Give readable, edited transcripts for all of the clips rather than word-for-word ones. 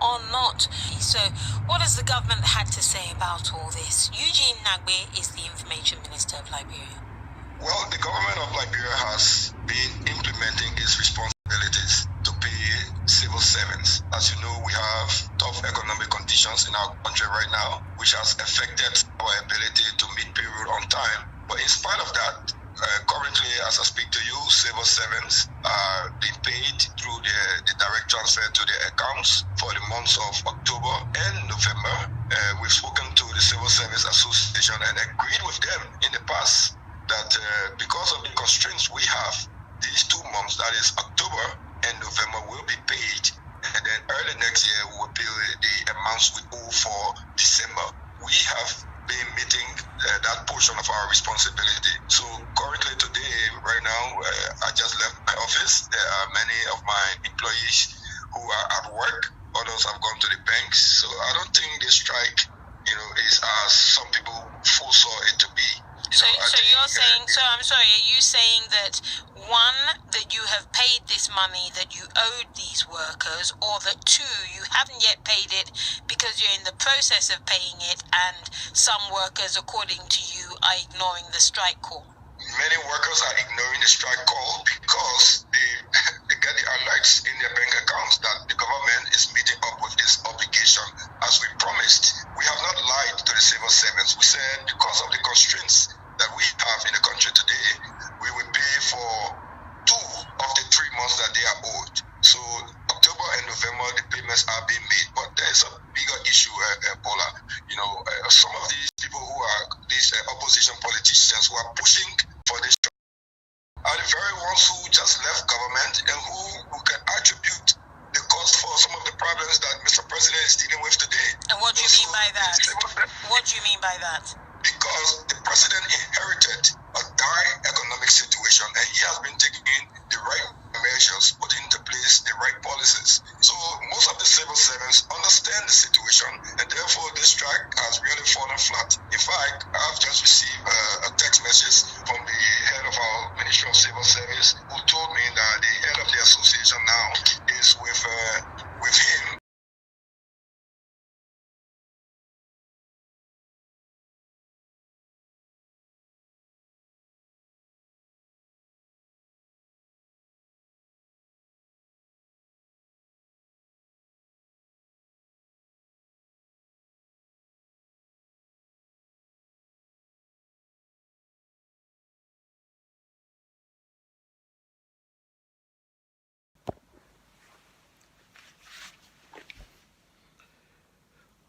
or not. So what has the government had to say about all this? Eugene Nagbe is the Information Minister of Liberia. Well, the government of Liberia has been implementing its responsibilities to pay civil servants. As you know, we have tough economic conditions in our country right now, which has affected our ability to meet payroll on time. But in spite of that, currently, as I speak to you, civil servants are being paid through the direct transfer to their accounts for the months of October and November. We've spoken to the Civil Service Association and agreed with them in the past that because of the constraints we have, these 2 months, that is October and November, will be paid. And then early next year, we will pay the amounts we owe for December. We have been meeting that portion of our responsibility. So currently today, right now, I just left my office. There are many of my employees who are at work. Others have gone to the banks. So I don't think the strike, is as some people foresaw it to be. So you're saying, I'm sorry, are you saying that one, that you have paid this money that you owed these workers, or that two, you haven't yet paid it because you're in the process of paying it and some workers, according to you, are ignoring the strike call? Many workers are ignoring the strike call because they get the alerts in their bank accounts that the government is meeting up with its obligation as we promised. We have not lied to the civil servants. We said because of the constraints that we have in the country today, we will pay for 2 of the 3 months that they are owed. So October and November, the payments are being made. But there is a bigger issue, Bola. Some of these people who are these opposition politicians who are pushing for this are the very ones who just left government and who can attribute the cause for some of the problems that Mr. President is dealing with today. And what do you mean by that? What do you mean by that? Because the president inherited a dire economic situation and he has been taking the right measures, putting into place the right policies. So most of the civil servants understand the situation and therefore this strike has really fallen flat. In fact, I've just received a text message from the head of our Ministry of Civil Service who told me that the head of the association now is with him.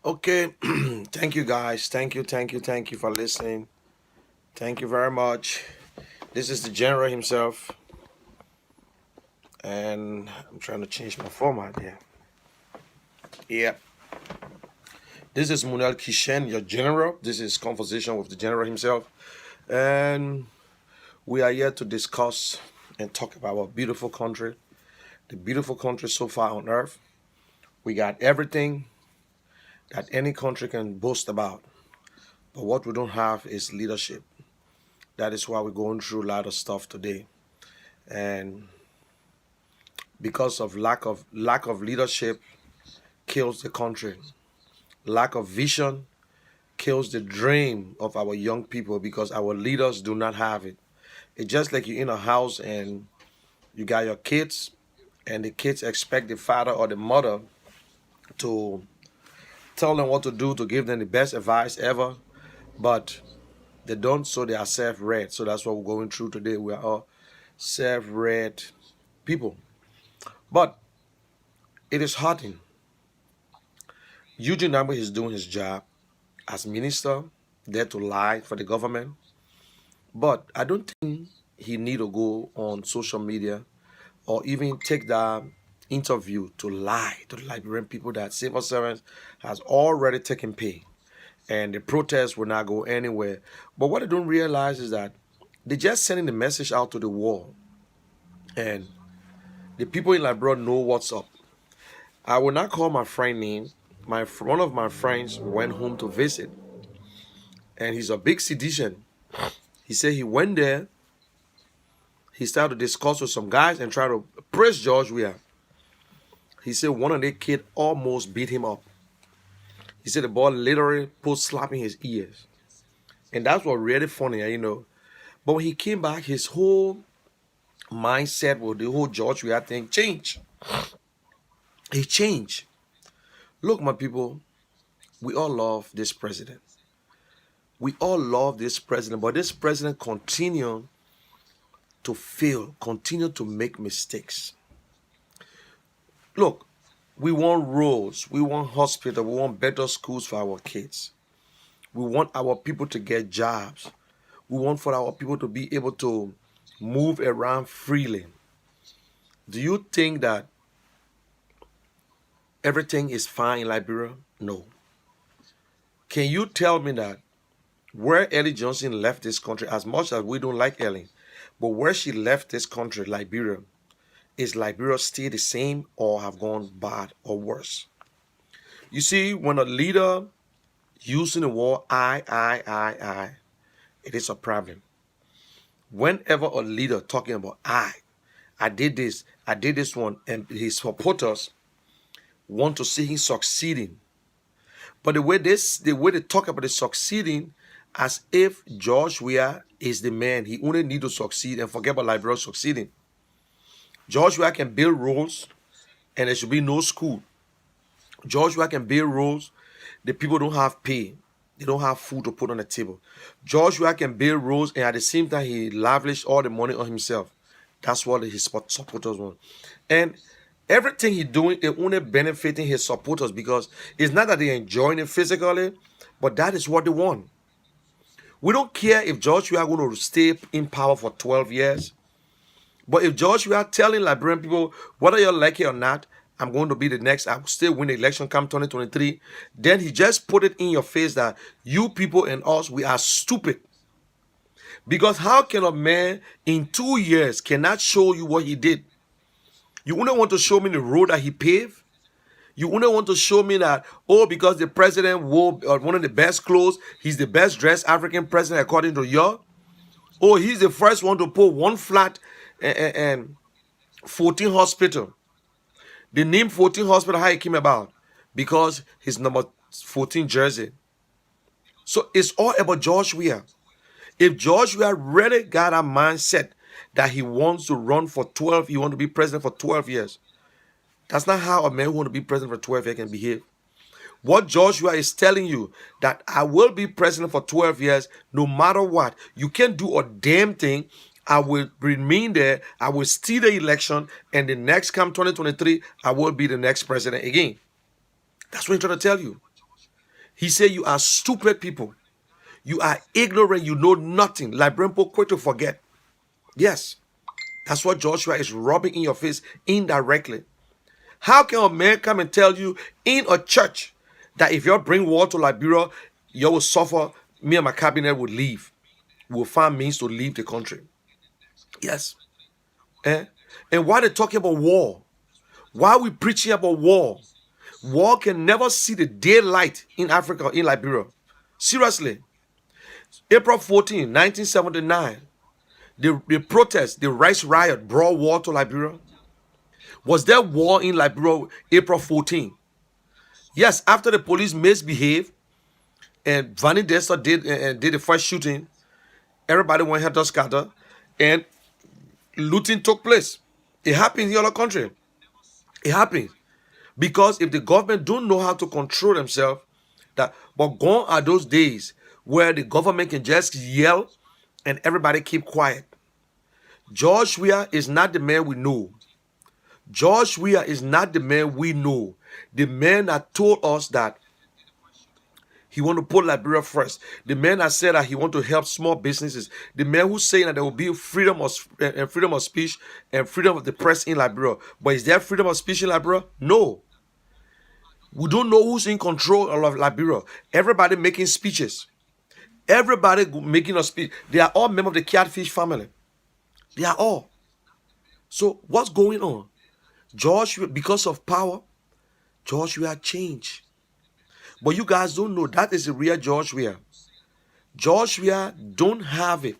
Okay, thank you guys. Thank you for listening. Thank you very much. This is the general himself. And I'm trying to change my format here. Yeah. This is Munel Kishen, your general. This is conversation with the general himself. And we are here to discuss and talk about our beautiful country. The beautiful country so far on earth. We got everything that any country can boast about. But what we don't have is leadership. That is why we're going through a lot of stuff today. And because of lack of leadership kills the country. Lack of vision kills the dream of our young people because our leaders do not have it. It's just like you're in a house and you got your kids and the kids expect the father or the mother to tell them what to do, to give them the best advice ever, but they don't, so they are self-read. So that's what we're going through today. We are all self-read people. But it is hurting. Eugene Nagbe is doing his job as minister, there to lie for the government. But I don't think he need to go on social media or even take that interview to lie to the Liberian people that civil servants has already taken pay and the protests will not go anywhere. But what they don't realize is that they're just sending the message out to the world and the people in Liberia know what's up. I will not call my friend name. One of my friends went home to visit and he's a big citizen. He said he went there, he started to discuss with some guys and try to press George Weah. He said one of their kids almost beat him up. He said the boy literally put slapping his ears. And that's what really funny, you know. But when he came back, his whole mindset with the whole George Weah thing changed. He changed. Look, my people, we all love this president. We all love this president, but this president continue to fail, continue to make mistakes. Look, we want roads, we want hospitals, we want better schools for our kids. We want our people to get jobs. We want for our people to be able to move around freely. Do you think that everything is fine in Liberia? No. Can you tell me that where Ellie Johnson left this country, as much as we don't like Ellie, but where she left this country, Liberia, is Liberia still the same or have gone bad or worse? You see, when a leader using the word I, it is a problem. Whenever a leader talking about I did this one, and his supporters want to see him succeeding. But the way they talk about the succeeding, as if George Weah is the man. He only need to succeed and forget about Liberia succeeding. George Weah can build roads and there should be no school. George Weah can build roads. The people don't have pay. They don't have food to put on the table. George Weah can build roads and at the same time he lavished all the money on himself. That's what his supporters want. And everything he's doing is only benefiting his supporters because it's not that they're enjoying it physically, but that is what they want. We don't care if George Weah are going to stay in power for 12 years. But if George Weah telling Liberian people, whether you like it or not, I'm going to be the next, I will still win the election come 2023, then he just put it in your face that you people and us, we are stupid. Because how can a man in 2 years cannot show you what he did? You only want to show me the road that he paved? You only want to show me that, oh, because the president wore one of the best clothes, he's the best dressed African president according to you? Oh, he's the first one to put one flat and 14 hospital. The name 14 hospital, how it came about? Because his number 14 jersey. So it's all about George Weah. If George Weah really got a mindset that he wants to run for 12, he wants to be president for 12 years. That's not how a man who wants to be president for 12 years can behave. What George Weah is telling you, that I will be president for 12 years, no matter what. You can't do a damn thing. I will remain there. I will steal the election. And the next come 2023, I will be the next president again. That's what he's trying to tell you. He said you are stupid people. You are ignorant. You know nothing. Liberian people quick to forget. Yes. That's what George Weah is rubbing in your face indirectly. How can a man come and tell you in a church that if you bring war to Liberia, you will suffer, me and my cabinet will leave. We will find means to leave the country. Yes. And why they talking about war? Why are we preaching about war? War can never see the daylight in Africa, in Liberia. Seriously. April 14, 1979, the protest, the rice riot brought war to Liberia. Was there war in Liberia April 14? Yes, after the police misbehaved and Vanny Desta did the first shooting, everybody went helter scatter and looting took place. It happened in the other country. It happened. Because if the government don't know how to control themselves, but gone are those days where the government can just yell and everybody keep quiet. George Weah is not the man we know. George Weah is not the man we know. The man that told us that he want to put Liberia first. The man that said that he want to help small businesses. The man who's saying that there will be freedom of speech and freedom of the press in Liberia. But is there freedom of speech in Liberia? No. We don't know who's in control of Liberia. Everybody making speeches. Everybody making a speech. They are all members of the Catfish family. They are all. So what's going on? George, because of power, George Weah changed. But you guys don't know that is the real George Weah. George Weah don't have it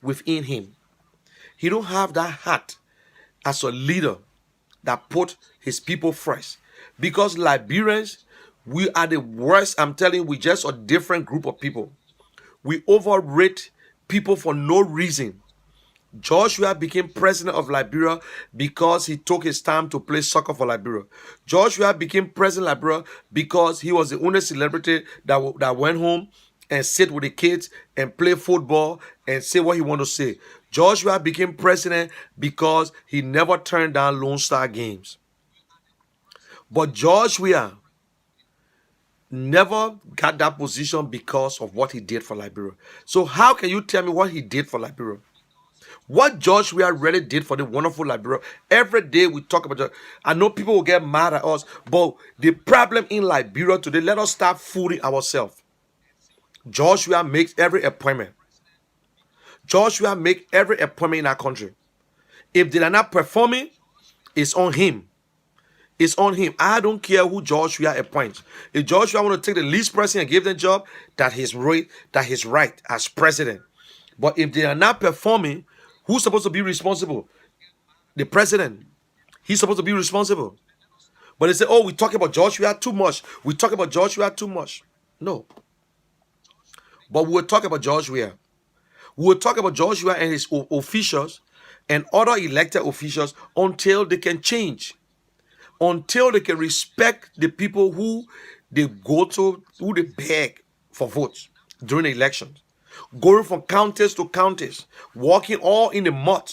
within him. He don't have that heart as a leader that put his people first. Because Liberians, we are the worst. I'm telling you, we just a different group of people. We overrate people for no reason. Joshua became president of Liberia because he took his time to play soccer for Liberia. Joshua became president of Liberia because he was the only celebrity that went home and sit with the kids and play football and say what he wanted to say. Joshua became president because he never turned down Lone Star games. But Joshua never got that position because of what he did for Liberia. So how can you tell me what he did for Liberia? What Joshua really did for the wonderful Liberia. Every day we talk about it. I know people will get mad at us, but the problem in Liberia today, let us start fooling ourselves. Joshua makes every appointment. Joshua makes every appointment in our country. If they are not performing, it's on him. It's on him. I don't care who Joshua appoints. If Joshua want to take the least person and give them job, that is right as president. But if they are not performing, who's supposed to be responsible? The president. He's supposed to be responsible. But they say, oh, we talk about Joshua too much. We talk about Joshua too much. No. But we'll talk about Joshua. We'll talk about Joshua and his officials and other elected officials until they can change. Until they can respect the people who they go to, who they beg for votes during the elections. Going from counties to counties, walking all in the mud.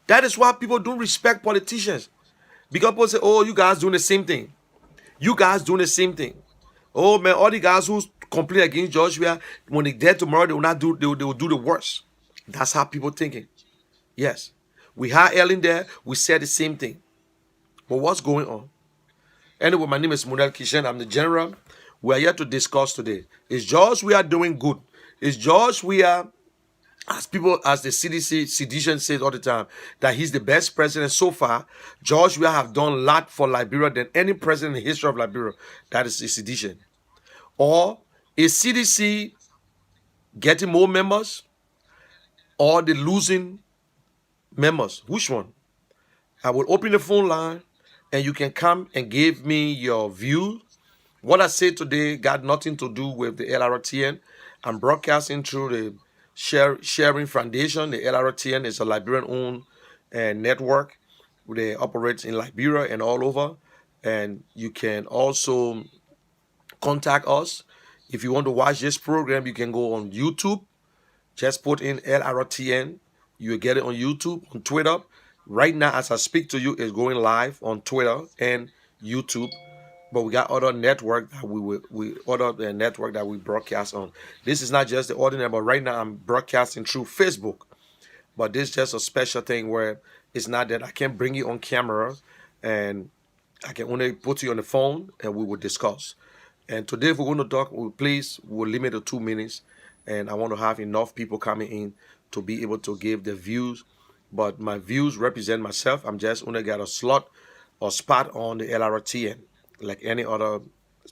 That is why people don't respect politicians. Because people say, oh, you guys doing the same thing. You guys doing the same thing. Oh man, all the guys who complain against Joshua, when they dead tomorrow, they will not do, they will do the worst. That's how people thinking. Yes. We had Ellen there, we said the same thing. But what's going on? Anyway, my name is Munel Kishen. I'm the general. We are here to discuss today. Is Joshua doing good? Is Joshua, as the CDC sedition says all the time, that he's the best president so far? Joshua have done a lot for Liberia than any president in the history of Liberia. That is the sedition. Or is CDC getting more members? Or the losing members? Which one? I will open the phone line and you can come and give me your view. What I say today got nothing to do with the LRTN. I'm broadcasting through the Sharing Foundation. The LRTN is a Liberian-owned network. They operate in Liberia and all over. And you can also contact us. If you want to watch this program, you can go on YouTube. Just put in LRTN. You will get it on YouTube, on Twitter. Right now, as I speak to you, it's going live on Twitter and YouTube. But we got other network that we broadcast on. This is not just the ordinary, but right now I'm broadcasting through Facebook. But this is just a special thing where it's not that I can bring you on camera and I can only put you on the phone and we will discuss. And today, if we're going to talk, we'll limit it to 2 minutes. And I want to have enough people coming in to be able to give their views. But my views represent myself. I'm just only got a slot or spot on the LRTN, like any other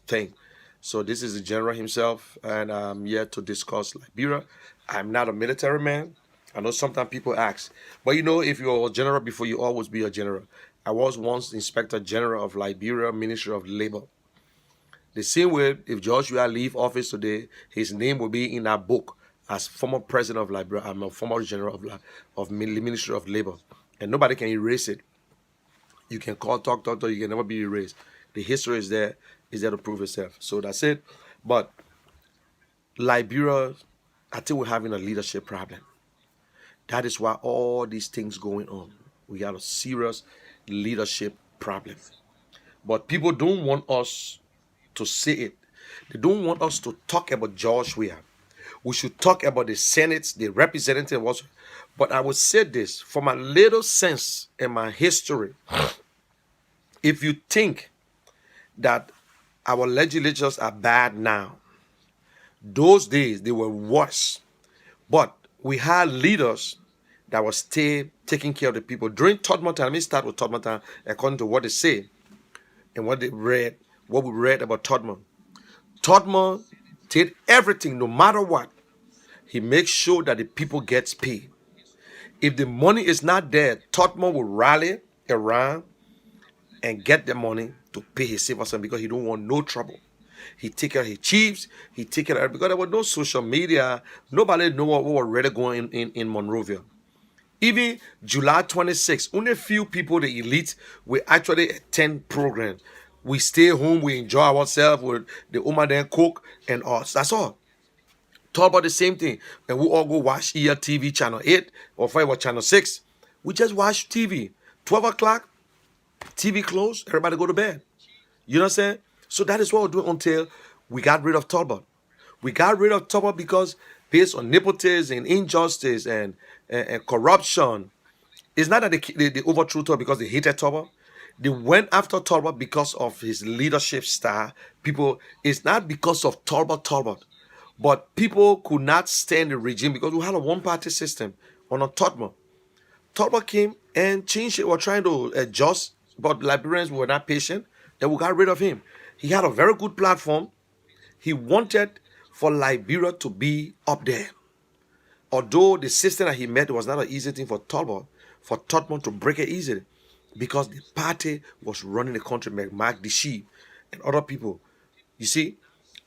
thing. So this is the general himself, and I'm here to discuss Liberia. I'm not a military man. I know sometimes people ask, but you know, if you're a general before, you always be a general. I was once Inspector General of Liberia Ministry of Labor. The same way, if Joshua leave office today, his name will be in that book as former president of Liberia. I'm a former general of Ministry of Labor, and nobody can erase it. You can talk, you can never be erased. The history is there to prove itself. So that's it. But Liberia, I think we're having a leadership problem. That is why all these things going on. We got a serious leadership problem. But people don't want us to say it. They don't want us to talk about Joshua. We should talk about the Senate, the representative. But I would say this, for my little sense in my history, if you think that our legislatures are bad now, those days they were worse. But we had leaders that were still taking care of the people. During Todman time, let me start with Todman time, according to what they say and what we read about Todman. Todman did everything, no matter what. He makes sure that the people gets paid. If the money is not there, Todman will rally around and get the money to pay his civil servant because he don't want no trouble. He take care of his chiefs. He take care of because there was no social media. Nobody know what was really going in Monrovia. Even July 26th, only a few people, the elite, will actually attend programs. We stay home, we enjoy ourselves with the woman then cook and us. That's all. Talk about the same thing. And we all go watch TV channel 8 or 5 or channel 6. We just watch TV. 12 o'clock, TV closed, everybody go to bed. You know what I'm saying? So that is what we're doing until we got rid of Talbot. We got rid of Talbot because based on nepotism and injustice and corruption, it's not that they overthrew Talbot because they hated Talbot. They went after Talbot because of his leadership style. People, it's not because of Talbot, but people could not stand the regime because we had a one-party system under Talbot. Talbot came and changed it. We're trying to adjust, but Liberians were not patient, and we got rid of him. He had a very good platform. He wanted for Liberia to be up there. Although the system that he met was not an easy thing for Talbot to break it easily, because the party was running the country, Mark the Sheep and other people. You see,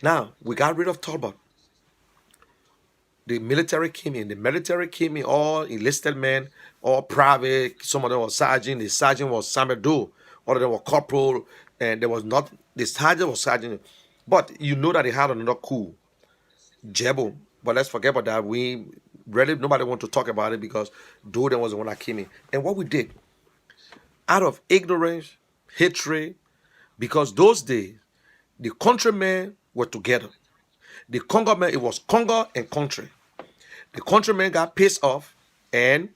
now we got rid of Talbot. The military came in. The military came in, all enlisted men, all private. Some of them were sergeant. The sergeant was Samuel Doe. All of them were corporal. And there was not, the sergeant was sergeant. But you know that they had another coup, Jebo. But let's forget about that. We really, nobody want to talk about it because Doe was the one that came in. And what we did, out of ignorance, hatred, because those days, the countrymen were together. The Congo men, it was Congo and country. The countrymen got pissed off and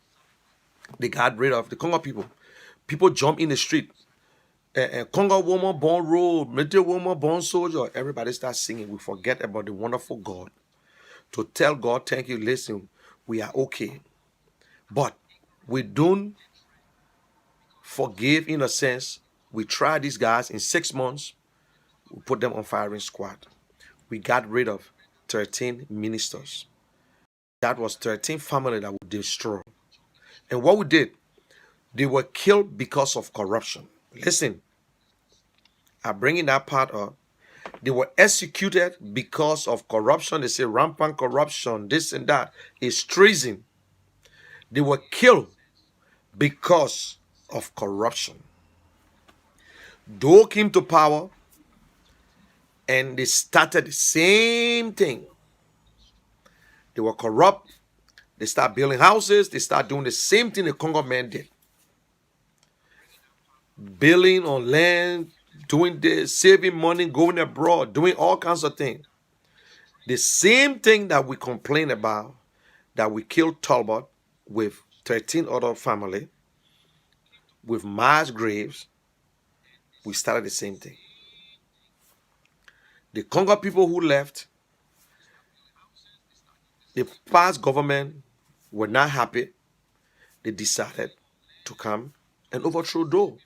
they got rid of the Congo people. People jump in the street. And Congo woman born road, military woman born soldier. Everybody starts singing. We forget about the wonderful God. To tell God, thank you, listen, we are okay. But we don't forgive in a sense. We try these guys in 6 months. We put them on firing squad. We got rid of 13 ministers. That was 13 families that we destroy. And what we did, they were killed because of corruption. Listen, I'm bringing that part up. They were executed because of corruption. They say rampant corruption, this and that is treason. They were killed because of corruption. Doe came to power and they started the same thing. They were corrupt. They start building houses. They start doing the same thing the Congo men did. Building on land, doing this, saving money, going abroad, doing all kinds of things. The same thing that we complain about, that we killed Talbot with 13 other family, with mass graves, we started the same thing. The Congo people who left, the past government were not happy. They decided to come and overthrow Doe.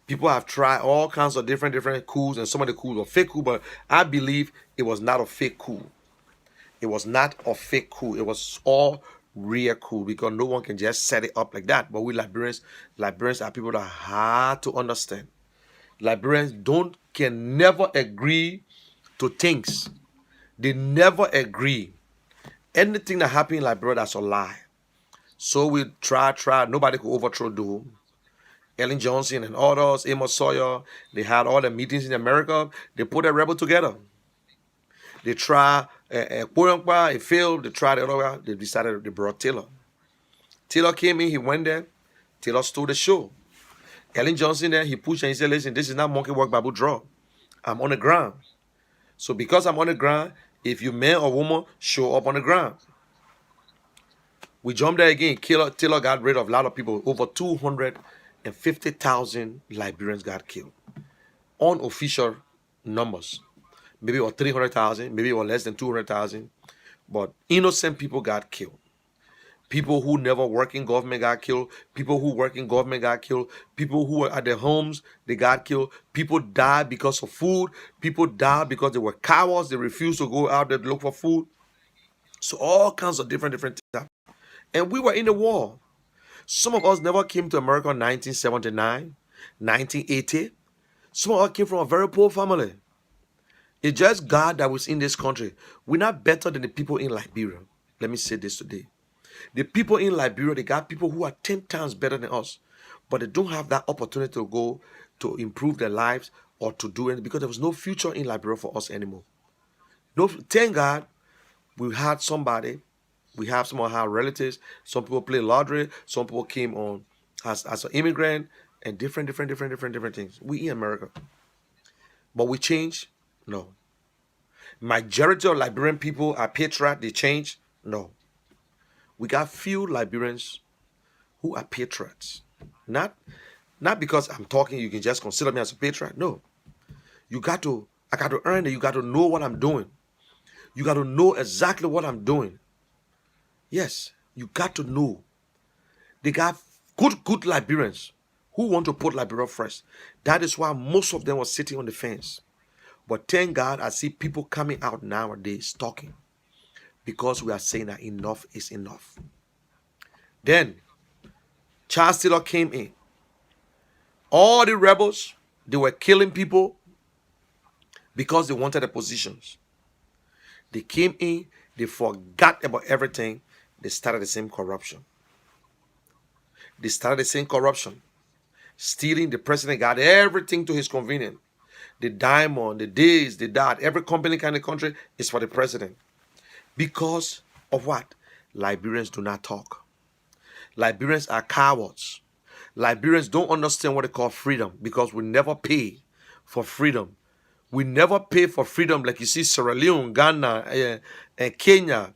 People have tried all kinds of different coups, and some of the coups were fake coups, but I believe it was not a fake coup. It was not a fake coup. It was all real coup because no one can just set it up like that. But we Liberians are people that hard to understand. Liberians can never agree to things. They never agree. Anything that happened in Liberia, that's a lie. So we try. Nobody could overthrow Doe. Ellen Johnson and others, Amos Sawyer, they had all the meetings in America. They put a rebel together. They tried, it failed. They tried the other way. They decided they brought Taylor. Taylor came in, he went there. Taylor stole the show. Ellen Johnson there, he pushed and he said, listen, this is not monkey work, Babu draw. I'm on the ground. So because I'm on the ground, if you man or woman, show up on the ground. We jumped there again. Taylor got rid of a lot of people. Over 250,000 Liberians got killed. Unofficial numbers. Maybe it was 300,000, maybe it was less than 200,000. But innocent people got killed. People who never work in government got killed. People who work in government got killed. People who were at their homes, they got killed. People died because of food. People died because they were cowards. They refused to go out there to look for food. So all kinds of different things. And we were in the war. Some of us never came to America in 1979. 1980. Some of us came from a very poor family. It's just God that was in this country. We're not better than the people in Liberia. Let me say this today. The people in Liberia, they got people who are 10 times better than us, but they don't have that opportunity to go to improve their lives or to do anything because there was no future in Liberia for us anymore. No, thank God we had somebody. We have some of our relatives. Some people play lottery. Some people came on as an immigrant and different things. We in America, but we change. No, majority of Liberian people are patriot. They change. No, we got few Liberians who are patriots. Not because I'm talking, you can just consider me as a patriot. No. I got to earn it. You got to know what I'm doing. You got to know exactly what I'm doing. Yes, you got to know. They got good Liberians who want to put Liberia first. That is why most of them were sitting on the fence. But thank God I see people coming out nowadays talking because we are saying that enough is enough. Then Charles Taylor came in. All the rebels, they were killing people because they wanted the positions. They came in, they forgot about everything. They started the same corruption. Stealing. The president got everything to his convenience. The diamond, the this, the that. Every company kind of country is for the president. Because of what? Liberians do not talk. Liberians are cowards. Liberians don't understand what they call freedom because we never pay for freedom. We never pay for freedom like you see Sierra Leone, Ghana, and Kenya.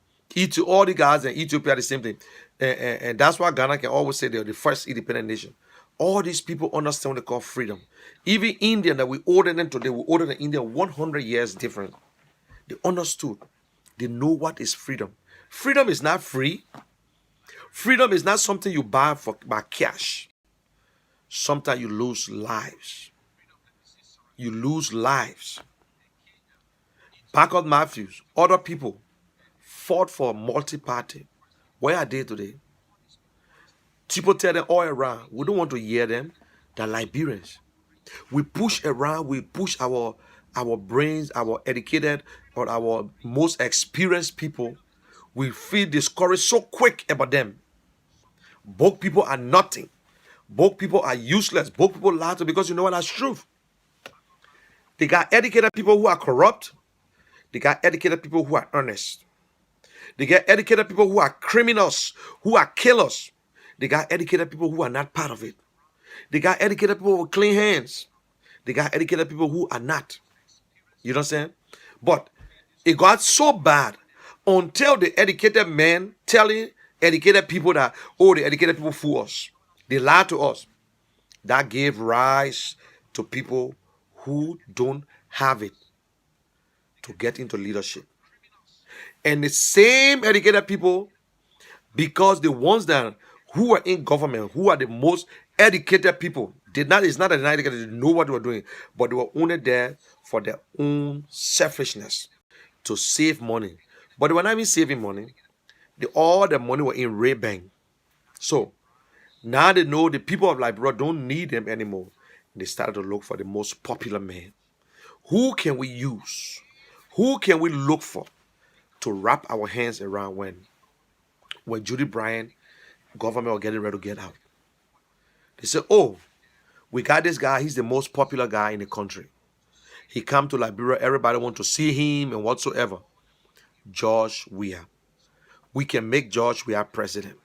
All the guys in Ethiopia are the same thing. And that's why Ghana can always say they're the first independent nation. All these people understand what they call freedom. Even India that we ordered them today, we ordered in India 100 years different. They understood. They know what is freedom. Freedom is not free. Freedom is not something you buy by cash. Sometimes you lose lives. You lose lives. Packard Matthews, other people fought for multi-party. Where are they today? People tell them all around, we don't want to hear them. They're Liberians. We push around, we push our brains, our educated or our most experienced people. We feel discouraged so quick about them. Both people are nothing. Both people are useless. Both people lie to because you know what? That's truth. They got educated people who are corrupt. They got educated people who are earnest. They got educated people who are criminals, who are killers. They got educated people who are not part of it. They got educated people with clean hands. They got educated people who are not. You know what I'm saying? But it got so bad until the educated men telling educated people that, oh, the educated people fool us. They lie to us. That gave rise to people who don't have it to get into leadership. And the same educated people, because the ones that who are in government, who are the most educated people, it's not that they're not educated, they know what they were doing, but they were only there for their own selfishness to save money. But they were not even saving money. All the money were in Ray Bank. So now they know the people of Liberia don't need them anymore. They started to look for the most popular man. Who can we use? Who can we look for to wrap our hands around when Judy Bryant government were getting ready to get out? They said, oh, we got this guy. He's the most popular guy in the country. He come to Liberia. Everybody want to see him and whatsoever. George Weah. We can make George Weah president.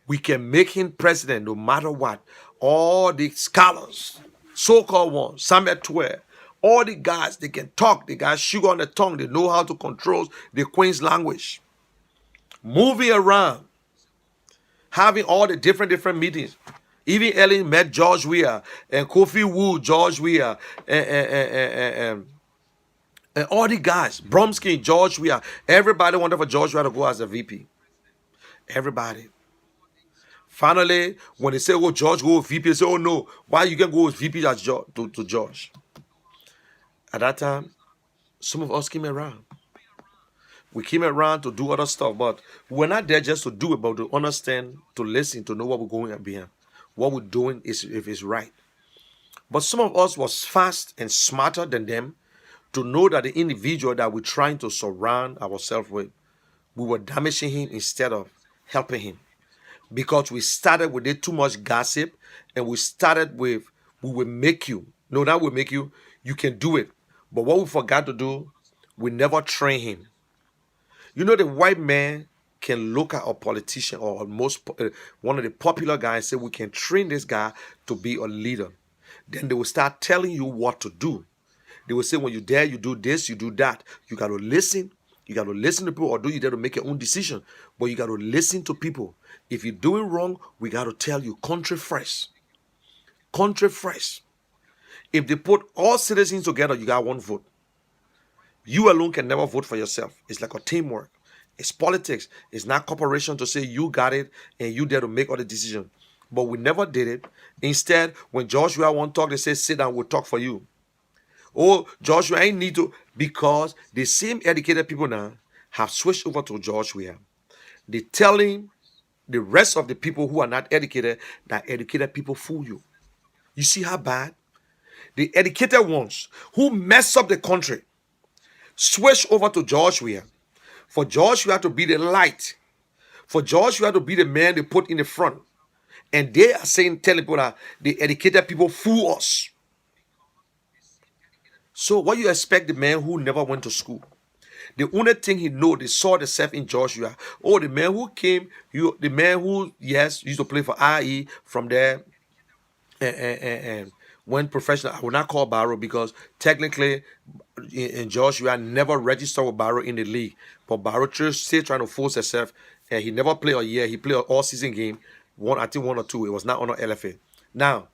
We can make him president no matter what. All the scholars, so-called ones, Samuel Twer, all the guys, they can talk. They got sugar on the tongue. They know how to control the Queen's language. Moving around, having all the different meetings. Even Ellen met George Weah and Kofi Wu, George Weah, and all the guys, Bromsky, George Weah. Everybody wanted for George Weah to go as a VP. Everybody. Finally, when they say, oh, George go with VP, they say, oh, no, why you can go with VP as to George? At that time, some of us came around. We came around to do other stuff, but we're not there just to do it, but to understand, to listen, to know what we're going behind. What we're doing is if it's right. But some of us was fast and smarter than them to know that the individual that we're trying to surround ourselves with, we were damaging him instead of helping him. Because we started with it too much gossip, and we started with, we will make you. No, that will make you. You can do it. But what we forgot to do, we never train him. You know, the white man can look at a politician or one of the popular guys and say, we can train this guy to be a leader. Then they will start telling you what to do. They will say, when you dare, you do this, you do that. You got to listen. You got to listen to people, or do you dare to make your own decision? But you got to listen to people. If you're doing wrong, we got to tell you, country first. Country first. If they put all citizens together, you got one vote. You alone can never vote for yourself. It's like a teamwork. It's politics. It's not corporation to say you got it and you there to make all the decisions. But we never did it. Instead, when Joshua won't talk, they say, sit down, we'll talk for you. Oh, Joshua ain't need to, because the same educated people now have switched over to Joshua. They're telling the rest of the people who are not educated that educated people fool you. You see how bad? The educated ones who mess up the country switch over to Joshua. For Joshua to be the light. For Joshua to be the man they put in the front. And they are saying, telling people that the educated people fool us. So what you expect the man who never went to school? The only thing he know, they saw themselves in Joshua. Oh, the man who came, the man who, yes, used to play for IE from there and went professional. I will not call Barrow because technically in Joshua never registered with Barrow in the league. But Barrow still trying to force himself. And he never played a year. He played an all-season game. I think one or two. It was not on LFA. Now,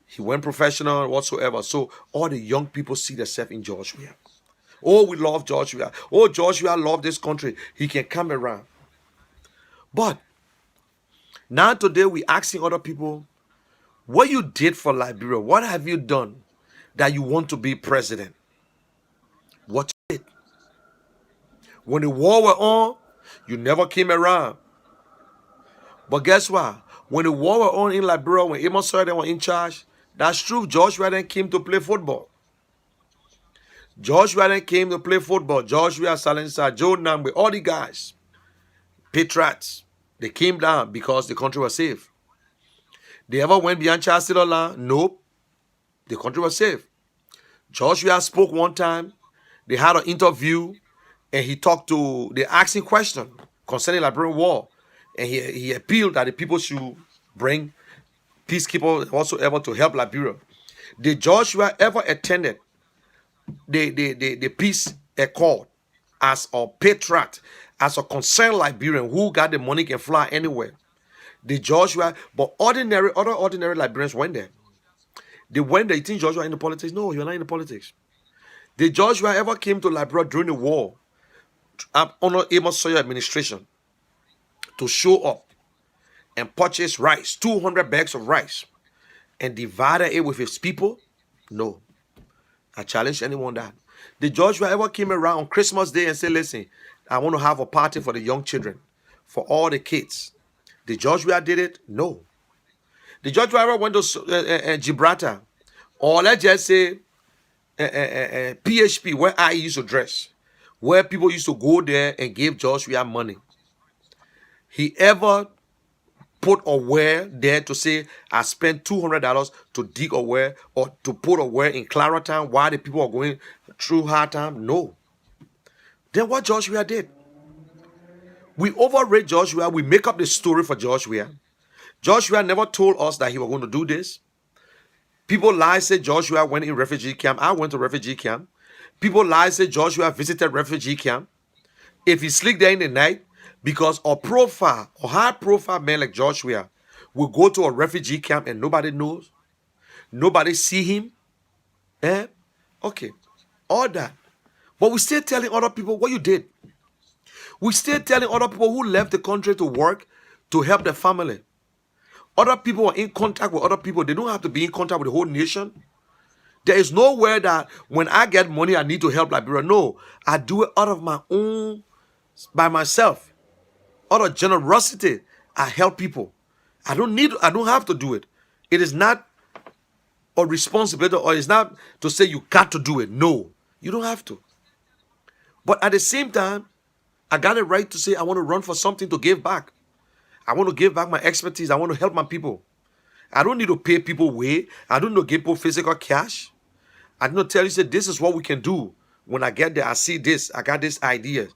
he went professional whatsoever. So all the young people see themselves in Joshua. Oh, we love Joshua. Oh, Joshua love this country. He can come around. But now today we asking other people, what you did for Liberia, what have you done that you want to be president? What you did? When the war were on, you never came around. But guess what? When the war were on in Liberia, when Amos Sawyer were in charge, that's true. Joshua then came to play football. Joshua then came to play football. Joshua, Salensa, Joe Nambe, all the guys, patriots, they came down because the country was safe. They ever went beyond Chastity land? Nope. The country was safe. Joshua spoke one time. They had an interview, and he talked to, they asked him question concerning Liberian war. And he appealed that the people should bring peacekeepers whatsoever to help Liberia. Did Joshua ever attended the peace accord as a patriot, as a concerned Liberian who got the money can fly anywhere? Did Joshua, but other ordinary Liberians went there. They went there. You think Joshua in the politics? No, you're not in the politics. Did Joshua ever came to Liberia during the war under Amos Sawyer administration to show up and purchase rice, 200 bags of rice, and divided it with his people? No. I challenge anyone that. Did Joshua ever came around on Christmas Day and say, listen, I want to have a party for the young children, for all the kids? Did Joshua did it? No. Did Joshua ever went to Gibraltar? Or let's just say PHP, where I used to dress, where people used to go there and give Joshua money? He ever put a well there to say, I spent $200 to dig a well or to put a well in Claratown while the people are going through hard time? No. Then what Joshua did? We overrate Joshua. We make up the story for Joshua. Joshua never told us that he was going to do this. People lie, say Joshua went in refugee camp. I went to refugee camp. People lie, say Joshua visited refugee camp. If he sleep there in the night, because a profile, a high-profile man like Joshua will go to a refugee camp and nobody knows, nobody see him. Okay, all that. But we still telling other people what you did. We still telling other people who left the country to work, to help their family. Other people are in contact with other people. They don't have to be in contact with the whole nation. There is nowhere that when I get money, I need to help Liberia. No, I do it out of my own, by myself. Out of generosity, I help people. I don't have to do it. It is not or responsibility, or it's not to say you got to do it. No, you don't have to. But at the same time, I got a right to say I want to run for something to give back. I want to give back my expertise. I want to help my people. I don't need to pay people way. I don't need to give people physical cash. I don't tell you, say, this is what we can do. When I get there, I see this. I got this idea.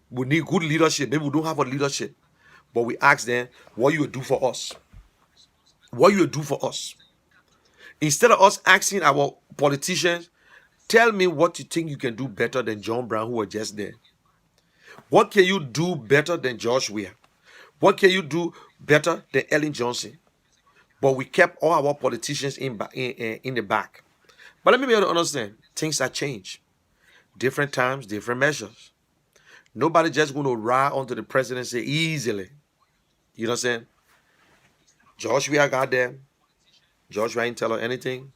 We need good leadership. Maybe we don't have a leadership. But we ask them, what you will do for us? What you will do for us? Instead of us asking our politicians, tell me what you think you can do better than John Brown, who was just there. What can you do better than George Weah? What can you do better than Ellen Johnson? But we kept all our politicians in the back. But let me be able to understand, things have changed. Different times, different measures. Nobody just going to ride onto the presidency easily. You know what I'm saying? George Weah got there. George Weah didn't tell her anything.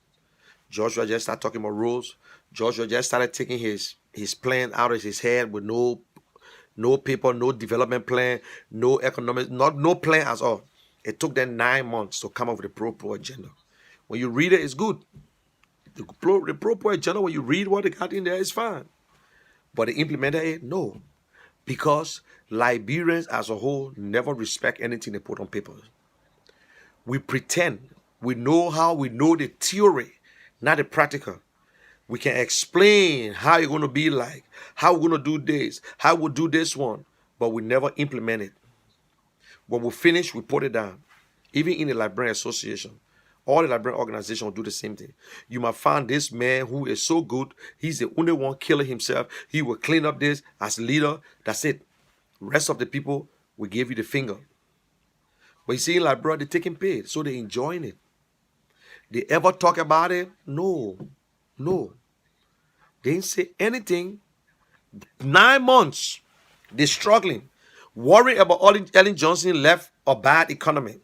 George Weah just started talking about rules. George Weah just started taking his plan out of his head with no paper, no development plan, no economic, no plan at all. It took them 9 months to come up with a pro agenda. When you read it, it's good. The pro agenda, when you read what they got in there, it's fine. But they implemented it? No. Because Liberians as a whole never respect anything they put on paper. We pretend. We know how, we know the theory, not the practical. We can explain how it's going to be like, how we're going to do this, how we'll do this one, but we never implement it. When we finish, we put it down. Even in the Liberian Association, all the Liberian organizations will do the same thing. You might find this man who is so good, he's the only one killing himself. He will clean up this as leader. That's it. Rest of the people will give you the finger. But you see, in Liberia, they're taking paid, so they're enjoying it. They ever talk about it? No. No. They didn't say anything. 9 months. They're struggling. Worried about Ellen Johnson left a bad economy.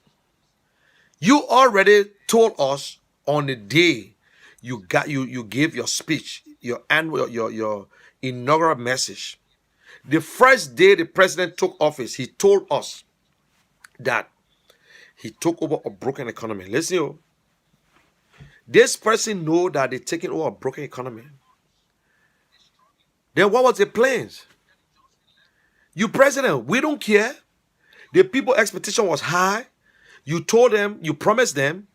You already told us on the day you gave your speech, your inaugural message. The first day the president took office, he told us that he took over a broken economy. Listen, yo. This person know that they're taking over a broken economy. Then what was the plans? You president, we don't care. The people expectation was high. You told them, you promised them.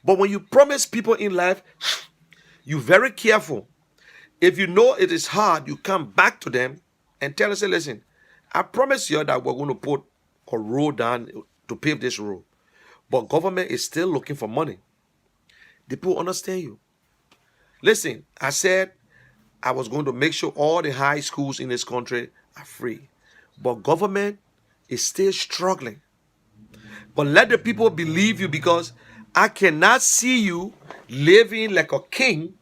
But when you promise people in life, you're very careful. If you know it is hard, you come back to them and tell us, listen, I promise you that we're going to put a road down to pave this road. But government is still looking for money. The people understand you. Listen, I said I was going to make sure all the high schools in this country are free. But government is still struggling. But let the people believe you, because I cannot see you living like a king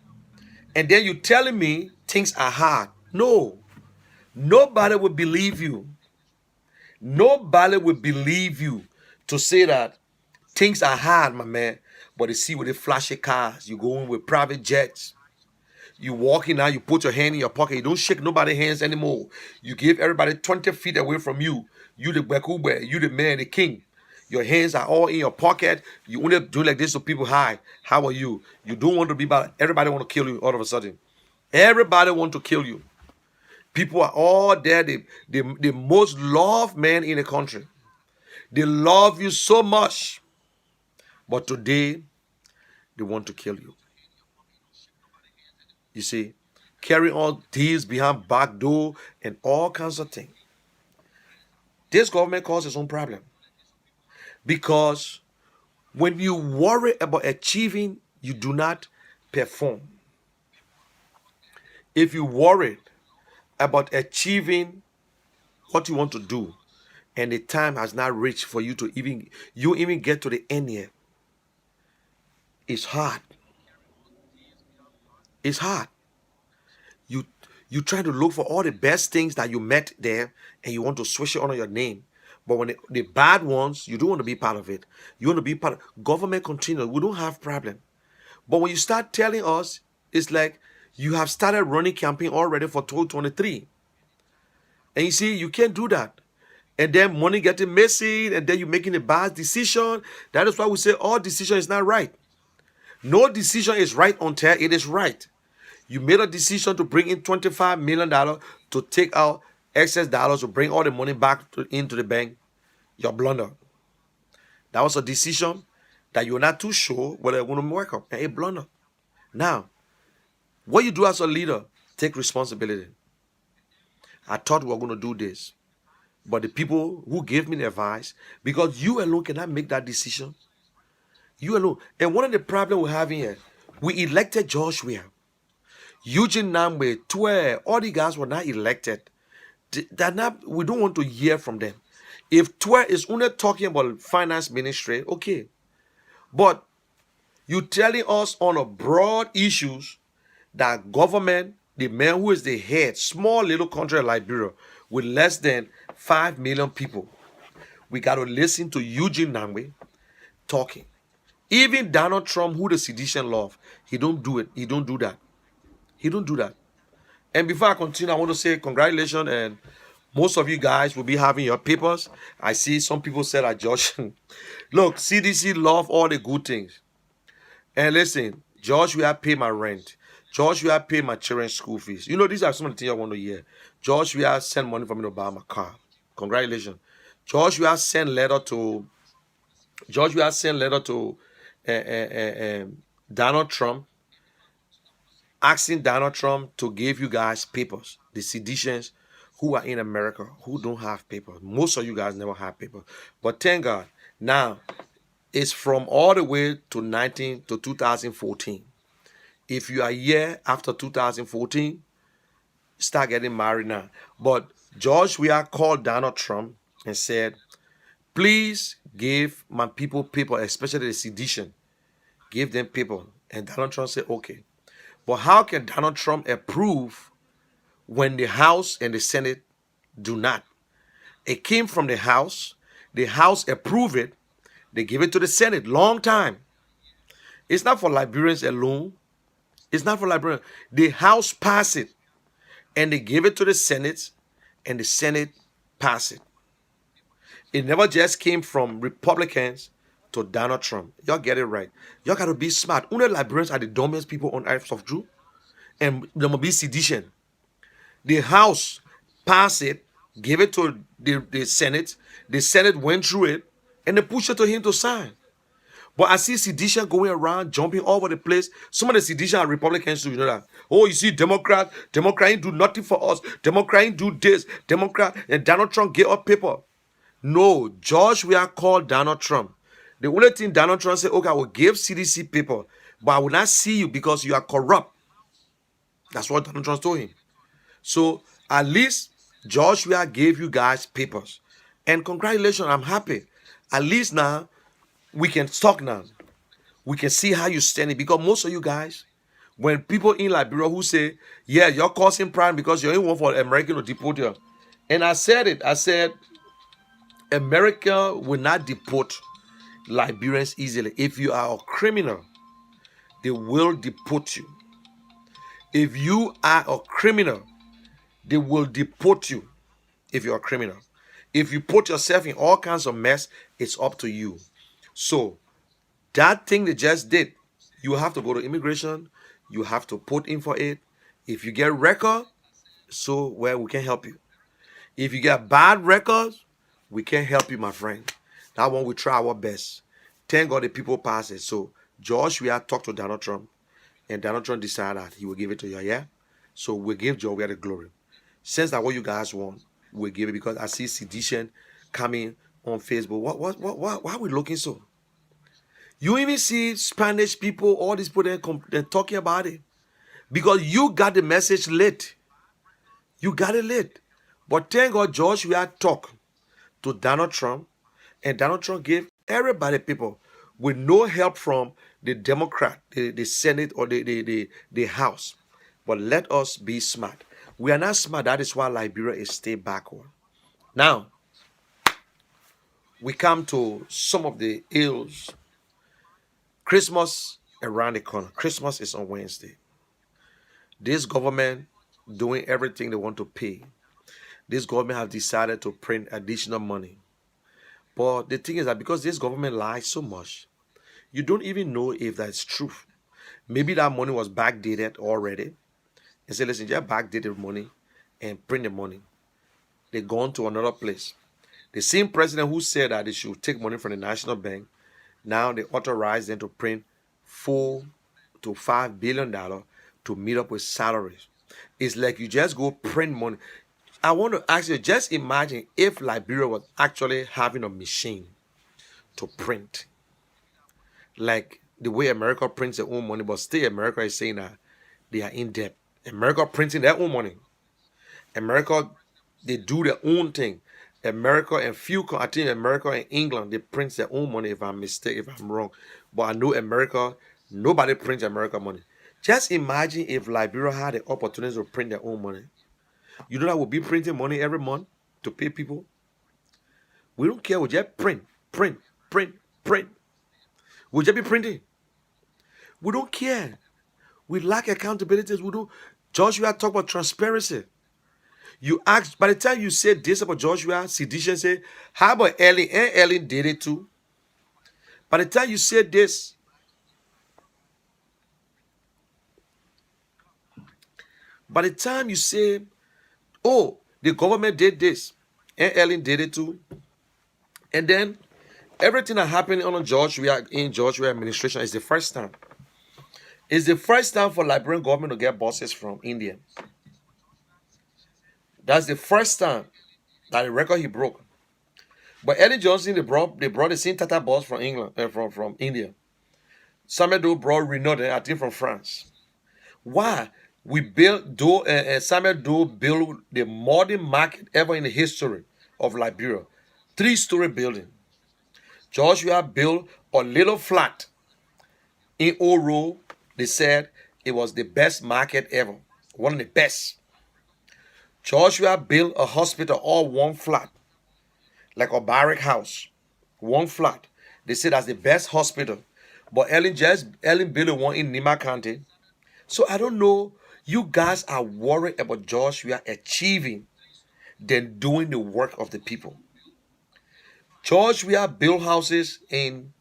and then you telling me things are hard. No. Nobody will believe you. Nobody will believe you to say that things are hard, my man. But you see with the flashy cars, you go in with private jets. You walking out, you put your hand in your pocket. You don't shake nobody's hands anymore. You give everybody 20 feet away from you. You the Bekube, you the man, the king. Your hands are all in your pocket. You only do like this so people, hi, how are you? You don't want to be bad. Everybody want to kill you all of a sudden. Everybody want to kill you. People are all there. The most loved man in the country. They love you so much. But today, they want to kill you. You see, carry on deals behind back door and all kinds of things. This government causes its own problem. Because when you worry about achieving, you do not perform. If you worried about achieving what you want to do, and the time has not reached for you to even get to the end yet, it's hard. It's hard. You try to look for all the best things that you met there, and you want to switch it on your name. But when the bad ones, you don't want to be part of it. You want to be part of government continue. We don't have problem. But when you start telling us, it's like you have started running campaign already for 2023. And you see, you can't do that. And then money getting messy, and then you're making a bad decision. That is why we say all decision is not right. No decision is right until it is right. You made a decision to bring in $25 million to take out excess dollars to bring all the money back into the bank. You're blunder. That was a decision that you're not too sure whether it's going to work out. And it blunder. Now, what you do as a leader, take responsibility. I thought we were going to do this. But the people who gave me the advice, because you alone cannot make that decision. You alone. And one of the problems we're having here, we elected George Weah. Eugene Namwe, Twe, all the guys were not elected. They're not, we don't want to hear from them. If Twe is only talking about finance ministry, okay. But you telling us on a broad issues that government, the man who is the head, small little country like Liberia, with less than 5 million people, we got to listen to Eugene Namwe talking. Even Donald Trump, who the sedition love, he don't do it. He don't do that. He don't do that. And before I continue, I want to say congratulations, and most of you guys will be having your papers. I see some people said that Josh. Look, CDC love all the good things. And listen, George, we have paid my rent. George, we have paid my children's school fees. You know, these are some of the things I want to hear. George, we have sent money for me to buy my car. Congratulations. George, we have sent letter to Donald Trump, asking Donald Trump to give you guys papers. The seditionists who are in America who don't have papers. Most of you guys never have papers. But thank God, now it's from all the way to 2014. If you are here after 2014, start getting married now. But George Weah called Donald Trump and said, please give my people paper, especially the sedition. Give them paper. And Donald Trump said, okay. But how can Donald Trump approve when the House and the Senate do not? It came from the House approved it, they give it to the Senate, long time. It's not for Liberians alone. It's not for Liberians. The House passed it, and they give it to the Senate, and the Senate passed it. It never just came from Republicans to Donald Trump. Y'all get it right. Y'all got to be smart. Only Liberians are the dumbest people on earth of Jew, and there will be sedition. The House passed it, gave it to the Senate. The Senate went through it, and they pushed it to him to sign. But I see sedition going around, jumping all over the place. Some of the sedition are Republicans too, you know that. Oh, you see, Democrat ain't do nothing for us. Democrat ain't do this. Democrat, and Donald Trump get up paper. No, George Weah called Donald Trump. The only thing Donald Trump said, okay, I will give CDC paper, but I will not see you because you are corrupt. That's what Donald Trump told him. So at least George Weah gave you guys papers. And congratulations, I'm happy. At least now, we can talk now. We can see how you're standing. Because most of you guys, when people in Liberia who say, yeah, you're causing crime because you're in one for American to deport you. And I said it. I said, America will not deport Liberians easily. If you are a criminal, they will deport you. If you are a criminal, they will deport you. If you're a criminal. If you put yourself in all kinds of mess, it's up to you. So, that thing they just did, you have to go to immigration. You have to put in for it. If you get record, so well, we can help you. If you get bad records, we can help you, my friend. That one we try our best. Thank God the people pass it. So, George, we have talked to Donald Trump, and Donald Trump decided that he will give it to you, yeah? So, we'll give George the glory. Since that's what you guys want, we'll give it, because I see sedition coming on Facebook. Why are we looking so? You even see Spanish people, all these people, they're talking about it. Because you got the message late. You got it late. But thank God George we had talked to Donald Trump, and Donald Trump gave everybody people with no help from the Democrat, the Senate, or the House. But let us be smart. We are not smart. That is why Liberia is still backward. Now, we come to some of the ills. Christmas around the corner. Christmas is on Wednesday. This government doing everything they want to pay. This government have decided to print additional money. But the thing is that because this government lies so much, you don't even know if that's true. Maybe that money was backdated already. And say, listen, just backdate the money and print the money. They gone to another place. The same president who said that they should take money from the National Bank, now they authorize them to print $4 to $5 billion to meet up with salaries. It's like you just go print money. I want to ask you, just imagine if Liberia was actually having a machine to print, like the way America prints their own money, but still America is saying that they are in debt. America printing their own money. America, they do their own thing. America and I think America and England, they print their own money if I'm mistaken, if I'm wrong. But I know America, nobody prints America money. Just imagine if Liberia had the opportunity to print their own money. You know that we'll be printing money every month to pay people. We don't care. We just print, print, print, print. We'll just be printing. We don't care. We lack accountability. We do. Joshua talk about transparency. You ask, by the time you say this about Joshua, sedition say, how about Ellen? And Ellen did it too. By the time you say this, by the time you say, oh, the government did this, and Ellen did it too, and then everything that happened on Joshua in Joshua administration is the first time. It's the first time for Liberian government to get bosses from India. That's the first time that the record he broke. But Eddie Johnson, they brought the same Tata boss from England, from India. Samuel Doe brought Renault, I think from France. Why? We built Samuel Doe built the modern market ever in the history of Liberia. 3-story building. Joshua built a little flat in Oro. They said it was the best market ever. One of the best. Joshua built a hospital, all one flat, like a barrack house, one flat. They said that's the best hospital. But Ellen built one in Nima County. So I don't know. You guys are worried about Joshua achieving than doing the work of the people. Joshua built houses in